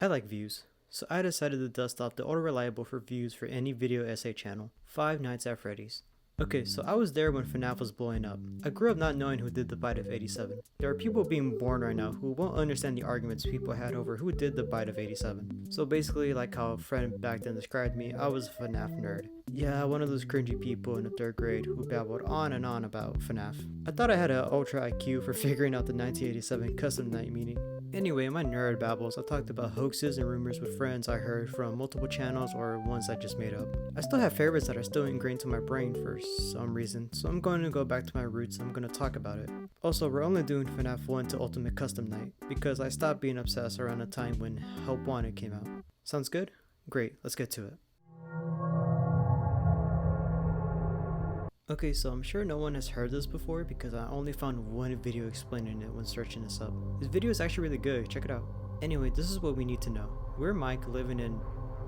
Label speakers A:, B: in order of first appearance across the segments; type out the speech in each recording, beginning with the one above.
A: I like views, so I decided to dust off the auto-reliable for views for any video essay channel, Five Nights at Freddy's. Okay, so I was there when FNaF was blowing up. I grew up not knowing who did the Bite of 87. There are people being born right now who won't understand the arguments people had over who did the Bite of 87. So basically, like how a friend back then described me, I was a FNaF nerd. Yeah, one of those cringy people in the 3rd grade who babbled on and on about FNaF. I thought I had an ultra IQ for figuring out the 1987 custom night meaning. Anyway, in my nerd babbles, I talked about hoaxes and rumors with friends I heard from multiple channels or ones I just made up. I still have favorites that are still ingrained to my brain for some reason, so I'm going to go back to my roots and I'm going to talk about it. Also, we're only doing FNaF 1 to Ultimate Custom Night, because I stopped being obsessed around the time when Help Wanted came out. Sounds good? Great, let's get to it. Okay, so I'm sure no one has heard this before because I only found one video explaining it when searching this up. This video is actually really good, check it out. Anyway, this is what we need to know. We're Mike living in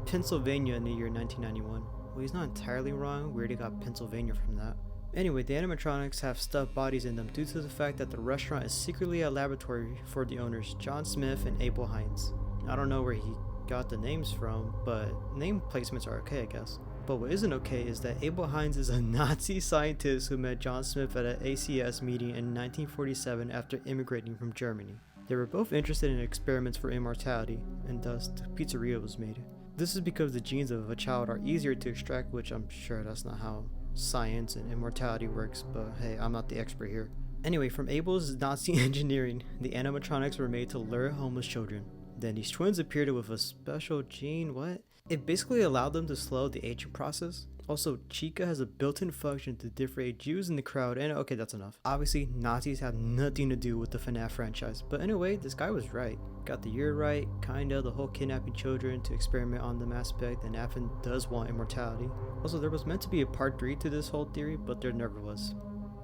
A: Pennsylvania in the year 1991. Well, he's not entirely wrong, we already got Pennsylvania from that. Anyway, the animatronics have stuffed bodies in them due to the fact that the restaurant is secretly a laboratory for the owners, John Smith and Abel Hines. I don't know where he got the names from, but name placements are okay, I guess. But what isn't okay is that Abel Hines is a Nazi scientist who met John Smith at an ACS meeting in 1947 after immigrating from Germany. They were both interested in experiments for immortality, and thus the pizzeria was made. This is because the genes of a child are easier to extract, which I'm sure that's not how science and immortality works, but hey, I'm not the expert here. Anyway, from Abel's Nazi engineering, the animatronics were made to lure homeless children. Then these twins appeared with a special gene, what? It basically allowed them to slow the aging process. Also, Chica has a built-in function to differentiate Jews in the crowd, and okay, that's enough. Obviously, Nazis have nothing to do with the FNaF franchise, but in a way, this guy was right. Got the year right, kinda, the whole kidnapping children to experiment on them aspect, and FN does want immortality. Also, there was meant to be a part 3 to this whole theory, but there never was.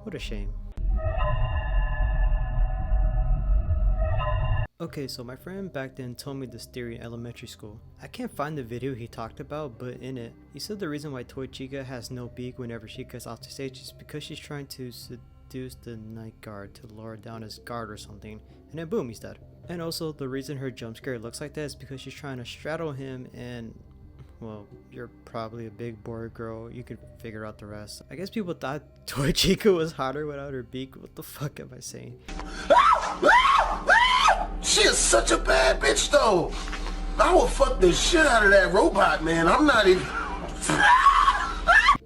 A: What a shame. Okay, so my friend back then told me this theory in elementary school. I can't find the video he talked about, but in it, he said the reason why Toy Chica has no beak whenever she gets off the stage is because she's trying to seduce the night guard to lower down his guard or something, and then boom, he's dead. And also, the reason her jump scare looks like that is because she's trying to straddle him and, well, you're probably a big boy girl, you could figure out the rest. I guess people thought Toy Chica was hotter without her beak. What the fuck am I saying?
B: She is such a bad bitch, though. I will fuck the shit out of that robot, man. I'm not even...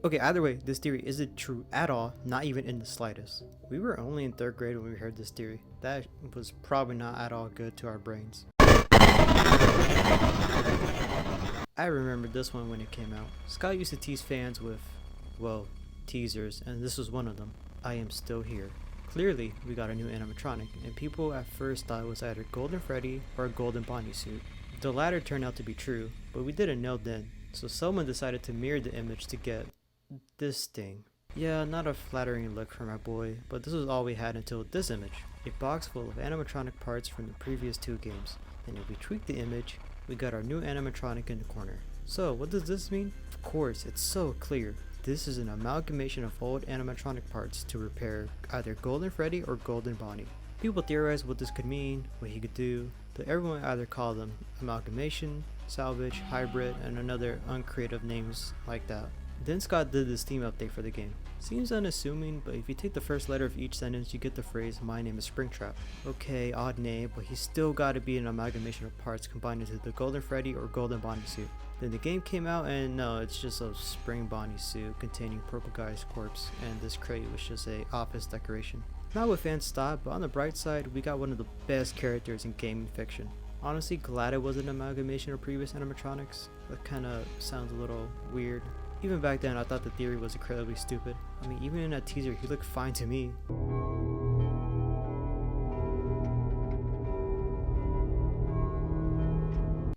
A: Okay, either way, this theory isn't true at all, not even in the slightest. We were only in 3rd grade when we heard this theory. That was probably not at all good to our brains. I remember this one when it came out. Scott used to tease fans with, well, teasers, and this was one of them. I am still here. Clearly, we got a new animatronic, and people at first thought it was either Golden Freddy or a Golden Bonnie suit. The latter turned out to be true, but we didn't know then, so someone decided to mirror the image to get this thing. Yeah, not a flattering look for my boy, but this was all we had until this image. A box full of animatronic parts from the previous 2 games, and if we tweak the image, we got our new animatronic in the corner. So, what does this mean? Of course, it's so clear. This is an amalgamation of old animatronic parts to repair either Golden Freddy or Golden Bonnie. People theorize what this could mean, what he could do, but everyone either called them amalgamation, salvage, hybrid, and another uncreative names like that. Then Scott did this theme update for the game. Seems unassuming, but if you take the first letter of each sentence, you get the phrase, "My name is Springtrap." Okay, odd name, but he's still gotta be an amalgamation of parts combined into the Golden Freddy or Golden Bonnie suit. Then the game came out, and no, it's just a Spring Bonnie suit containing Purple Guy's corpse, and this crate was just a office decoration. Not what fans thought, but on the bright side, we got one of the best characters in gaming fiction. Honestly, glad it wasn't an amalgamation of previous animatronics. That kinda sounds a little weird. Even back then, I thought the theory was incredibly stupid. I mean, even in that teaser, he looked fine to me.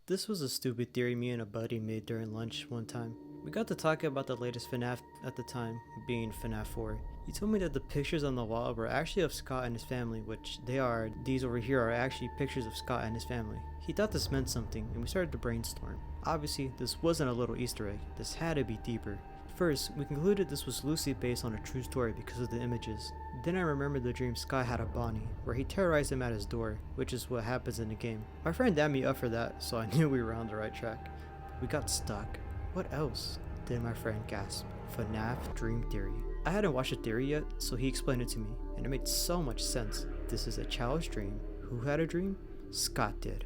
A: This was a stupid theory me and a buddy made during lunch one time. We got to talking about the latest FNaF at the time, being FNaF 4. He told me that the pictures on the wall were actually of Scott and his family, which they are. These over here are actually pictures of Scott and his family. He thought this meant something, and we started to brainstorm. Obviously, this wasn't a little Easter egg. This had to be deeper. First, we concluded this was loosely based on a true story because of the images. Then I remembered the dream Sky had of Bonnie, where he terrorized him at his door, which is what happens in the game. My friend dabbed me up for that, so I knew we were on the right track. But we got stuck. What else? Then my friend gasped. FNaF Dream Theory. I hadn't watched the theory yet, so he explained it to me, and it made so much sense. This is a child's dream. Who had a dream? Scott did.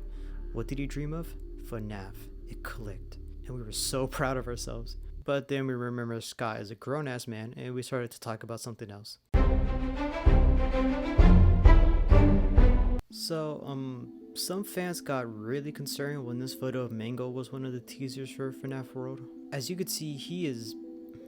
A: What did he dream of? FNaF. It clicked, and we were so proud of ourselves. But then we remembered Scott is a grown-ass man, and we started to talk about something else. So, some fans got really concerned when this photo of Mango was one of the teasers for FNaF World. As you could see, he is...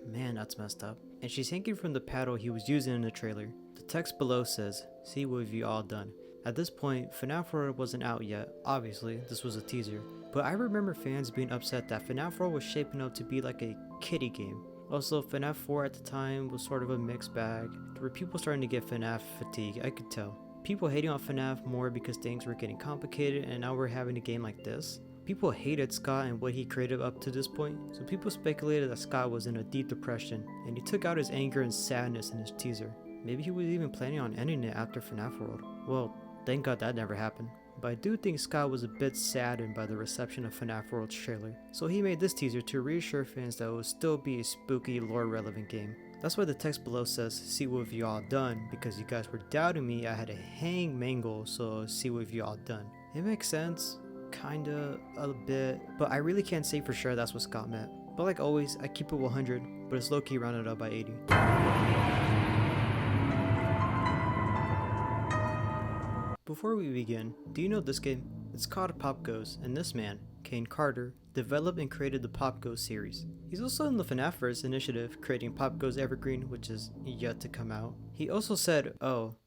A: man, that's messed up. And she's hanging from the paddle he was using in the trailer. The text below says, "See what have you all done." At this point, FNaF World wasn't out yet. Obviously, this was a teaser. But I remember fans being upset that FNaF World was shaping up to be like a kiddie game. Also, FNaF 4 at the time was sort of a mixed bag. There were people starting to get FNaF fatigue, I could tell. People hating on FNaF more because things were getting complicated and now we're having a game like this. People hated Scott and what he created up to this point, so people speculated that Scott was in a deep depression and he took out his anger and sadness in his teaser. Maybe he was even planning on ending it after FNaF World. Well, thank God that never happened. But I do think Scott was a bit saddened by the reception of FNaF World's trailer, so he made this teaser to reassure fans that it would still be a spooky, lore-relevant game. That's why the text below says, "See what have you all done," because you guys were doubting me I had to hang Mangle, so see what have you all done. It makes sense, kinda, a bit, but I really can't say for sure that's what Scott meant. But like always, I keep it 100, but it's low-key rounded up by 80. Before we begin, do you know this game? It's called Pop Goes, and this man, Kane Carter, developed and created the Pop Goes series. He's also in the FNAFverse initiative, creating Pop Goes Evergreen, which is yet to come out. He also said, oh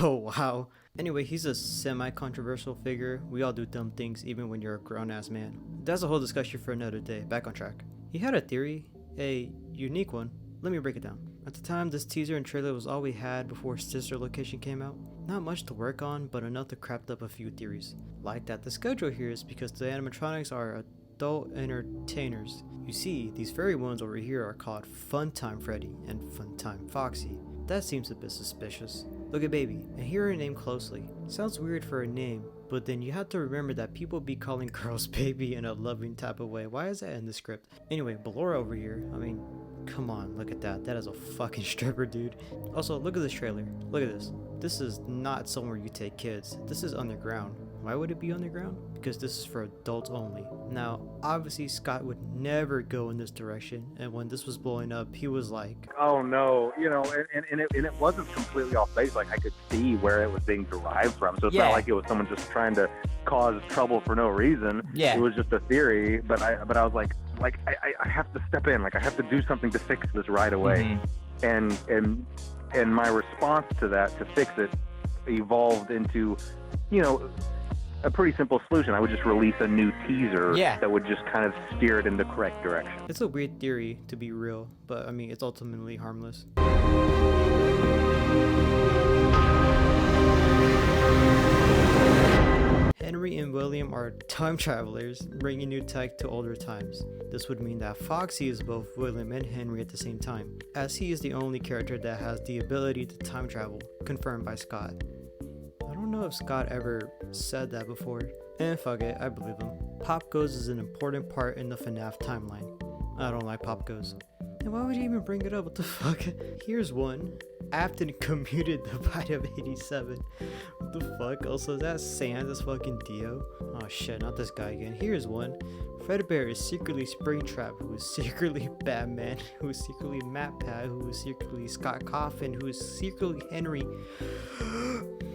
A: wow. Anyway, he's a semi-controversial figure. We all do dumb things even when you're a grown-ass man. That's a whole discussion for another day. Back on track. He had a theory, a unique one. Let me break it down. At the time, this teaser and trailer was all we had before Sister Location came out. Not much to work on, but enough to craft up a few theories. Like that the schedule here is because the animatronics are adult entertainers. You see, these fairy ones over here are called Funtime Freddy and Funtime Foxy. That seems a bit suspicious. Look at Baby, and hear her name closely. Sounds weird for a name, but then you have to remember that people be calling girls Baby in a loving type of way. Why is that in the script? Anyway, Ballora over here, I mean, come on, look at that. That is a fucking stripper, dude. Also, look at this trailer. Look at this. This is not somewhere you take kids. This is underground. Why would it be underground? Because this is for adults only. Now, obviously Scott would never go in this direction, and when this was blowing up, he was like,
C: oh no, you know, and it wasn't completely off base. Like, I could see where it was being derived from, so it's not like it was someone just trying to cause trouble for no reason. It was just a theory, but I was like I have to step in, like I have to do something to fix this right away. And my response to that, to fix it, evolved into, you know, a pretty simple solution. I would just release a new teaser that would just kind of steer it in the correct direction.
A: It's a weird theory to be real, but I mean, it's ultimately harmless. Henry and William are time travelers, bringing new tech to older times. This would mean that Foxy is both William and Henry at the same time, as he is the only character that has the ability to time travel, confirmed by Scott. I don't know if Scott ever said that before. And fuck it, I believe him. Pop Goes is an important part in the FNaF timeline. I don't like Pop Goes. And why would you even bring it up? What the fuck? Here's one. Afton commuted the bite of 87. What the fuck? Also, is that Sans? That's fucking Dio. Oh shit, not this guy again. Here's one. Fredbear is secretly Springtrap, who is secretly Batman, who is secretly MatPat, who is secretly Scott Coffin, who is secretly Henry,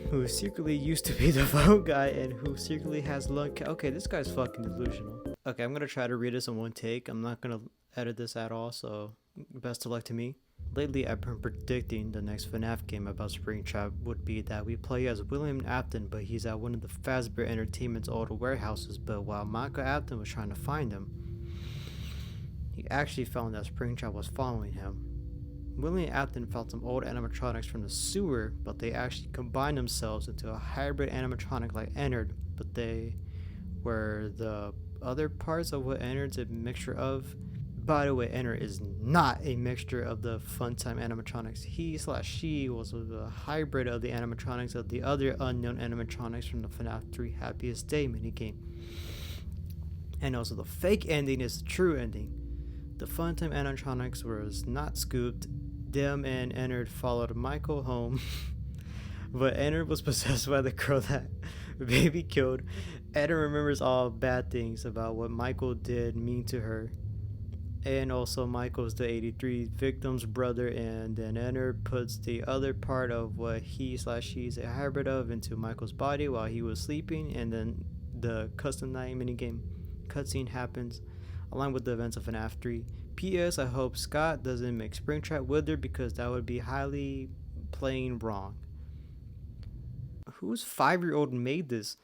A: who secretly used to be the phone guy, and who secretly has lung cancer. Okay, this guy's fucking delusional. Okay, I'm gonna try to read this in one take. I'm not gonna edit this at all, so best of luck to me. Lately, I've been predicting the next FNaF game about Springtrap would be that we play as William Afton, but he's at one of the Fazbear Entertainment's old warehouses, but while Michael Afton was trying to find him, he actually found that Springtrap was following him. William Afton found some old animatronics from the sewer, but they actually combined themselves into a hybrid animatronic like Ennard, but they were the other parts of what Ennard's a mixture of. By the way, Enter is not a mixture of the Funtime animatronics. He/she was a hybrid of the animatronics of the other unknown animatronics from the FNaF 3 Happiest Day minigame. And also the fake ending is the true ending. The Funtime animatronics was not scooped. Them and Ennard followed Michael home. But Ennard was possessed by the girl that Baby killed. Ennard remembers all bad things about what Michael did mean to her. And also Michael's the 83 victim's brother, and then Ennard puts the other part of what he/she's a hybrid of into Michael's body while he was sleeping, and then the custom night minigame cutscene happens along with the events of FNaF 3. P.S. I hope Scott doesn't make Springtrap with her because that would be highly playing wrong. Whose 5-year-old made this?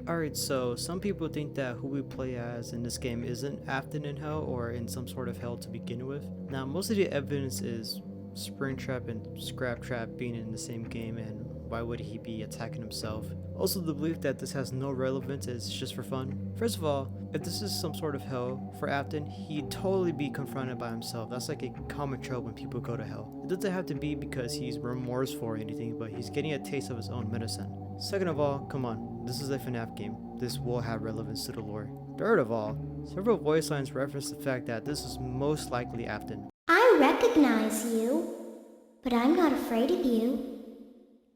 A: Alright, so some people think that who we play as in this game isn't Afton in hell or in some sort of hell to begin with. Now, most of the evidence is Springtrap and Scraptrap being in the same game, and why would he be attacking himself? Also, the belief that this has no relevance is just for fun. First of all, if this is some sort of hell for Afton, he'd totally be confronted by himself. That's like a common trope when people go to hell. It doesn't have to be because he's remorseful or anything, but he's getting a taste of his own medicine. Second of all, come on, this is a FNaF game. This will have relevance to the lore. Third of all, several voice lines reference the fact that this is most likely Afton.
D: I recognize you, but I'm not afraid of you.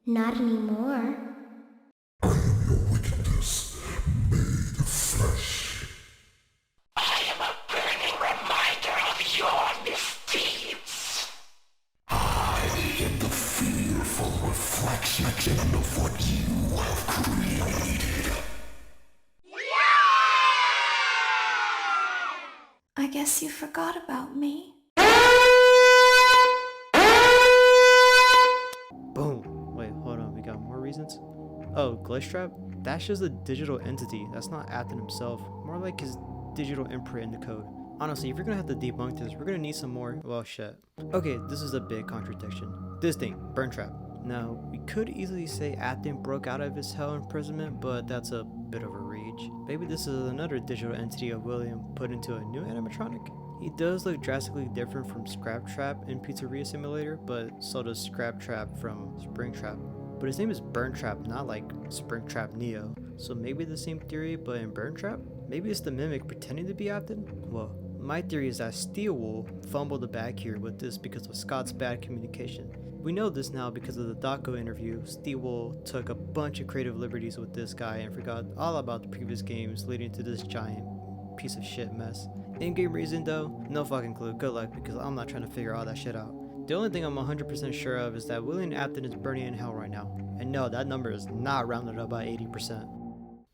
D: Not anymore.
E: I am your wickedness, made of flesh. I am a burning reminder of your misdeeds. I am the fearful reflection of what you have created.
D: I guess you forgot about me.
A: Boom. Wait, hold on, we got more reasons? Oh, Glitch Trap? That's just a digital entity. That's not Afton himself. More like his digital imprint in the code. Honestly, if you're gonna have to debunk this, we're gonna need some more. Well, shit. Okay, this is a big contradiction. This thing, Burn Trap. Now, we could easily say Afton broke out of his hell imprisonment, but that's a bit of a reach. Maybe this is another digital entity of William put into a new animatronic? He does look drastically different from Scraptrap in Pizzeria Simulator, but so does Scraptrap from Springtrap. But his name is Burntrap, not like Springtrap Neo. So maybe the same theory, but in Burntrap? Maybe it's the mimic pretending to be Afton? Well, my theory is that Steelwool fumbled the bag here with this because of Scott's bad communication. We know this now because of the Daco interview. Steelwool took a bunch of creative liberties with this guy and forgot all about the previous games, leading to this giant piece of shit mess. In-game reason though, no fucking clue. Good luck, because I'm not trying to figure all that shit out. The only thing I'm 100% sure of is that William Afton is burning in hell right now. And no, that number is not rounded up by 80%.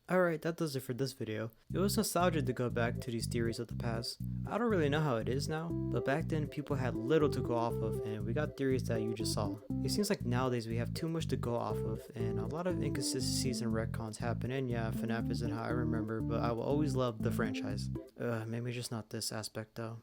A: Alright, that does it for this video. It was nostalgic to go back to these theories of the past. I don't really know how it is now, but back then people had little to go off of, and we got theories that you just saw. It seems like nowadays we have too much to go off of, and a lot of inconsistencies and retcons happen, and yeah, FNaF isn't how I remember, but I will always love the franchise. Maybe just not this aspect though.